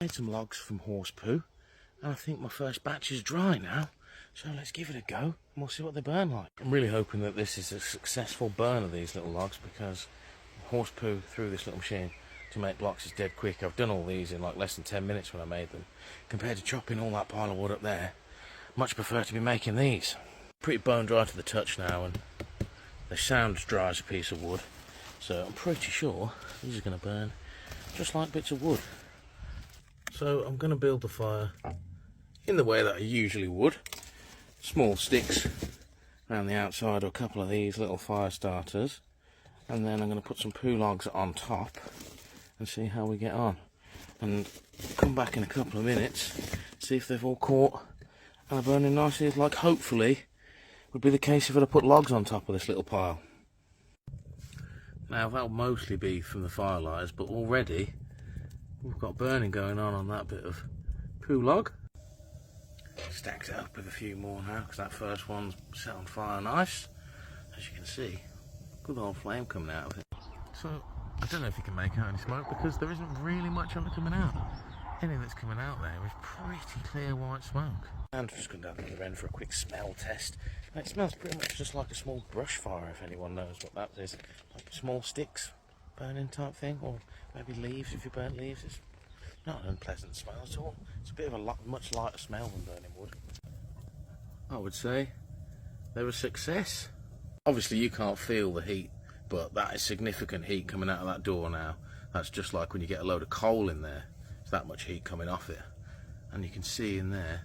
Made some logs from horse poo, and I think my first batch is dry now, so let's give it a go and we'll see what they burn like. I'm really hoping that this is a successful burn of these little logs, because horse poo through this little machine to make blocks is dead quick. I've done all these in like less than 10 minutes when I made them, compared to chopping all that pile of wood up there. Much prefer to be making these. Pretty bone dry to the touch now, and they sound as dry as a piece of wood, so I'm pretty sure these are going to burn just like bits of wood. So I'm going to build the fire in the way that I usually would. Small sticks around the outside, or a couple of these little fire starters, and then I'm going to put some poo logs on top and see how we get on, and come back in a couple of minutes, see if they've all caught and are burning nicely, like hopefully would be the case if I'd have put logs on top of this little pile. Now that'll mostly be from the firelights, but already we've got burning going on that bit of poo log. Stacked it up with a few more now, because that first one's set on fire nice. As you can see, good old flame coming out of it. So I don't know if you can make out any smoke, because there isn't really much of it coming out. Anything that's coming out there is pretty clear white smoke. And I'm just going down to the other end for a quick smell test. And it smells pretty much just like a small brush fire, if anyone knows what that is. Like small sticks burning type thing, or maybe leaves if you burn leaves. It's not an unpleasant smell at all. It's a bit of a much lighter smell than burning wood. I would say they're a success. Obviously you can't feel the heat, but that is significant heat coming out of that door now. That's just like when you get a load of coal in there. There's that much heat coming off it. And you can see in there,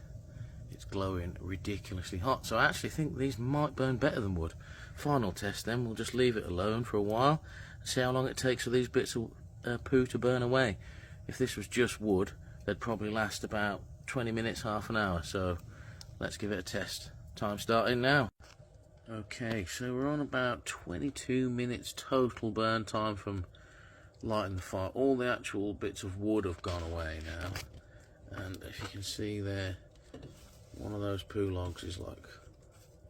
it's glowing ridiculously hot. So I actually think these might burn better than wood. Final test then, we'll just leave it alone for a while and see how long it takes for these bits of poo to burn away. If this was just wood, they'd probably last about 20 minutes, half an hour. So let's give it a test. Time starting now. Okay, so we're on about 22 minutes total burn time from lighting the fire. All the actual bits of wood have gone away now, and if you can see there, one of those poo logs is like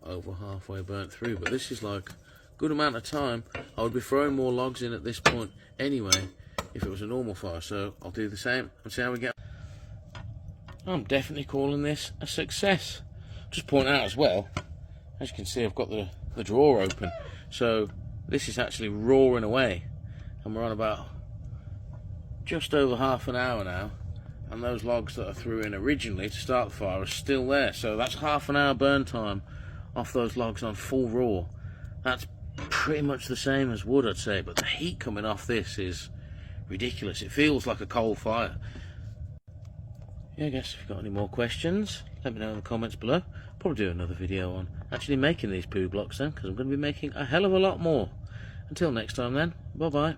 over halfway burnt through, but this is like a good amount of time. I would be throwing more logs in at this point anyway if it was a normal fire, so I'll do the same and see how we get. I'm definitely calling this a success. Just point out as well, as you can see, I've got the drawer open, so this is actually roaring away, and we're on about just over half an hour now, and those logs that I threw in originally to start the fire are still there. So that's half an hour burn time off those logs on full raw. That's pretty much the same as wood, I'd say, but the heat coming off this is ridiculous. It feels like a coal fire. Yeah, I guess if you've got any more questions, let me know in the comments below. Probably do another video on actually making these poo blocks then, because I'm going to be making a hell of a lot more. Until next time then, bye bye.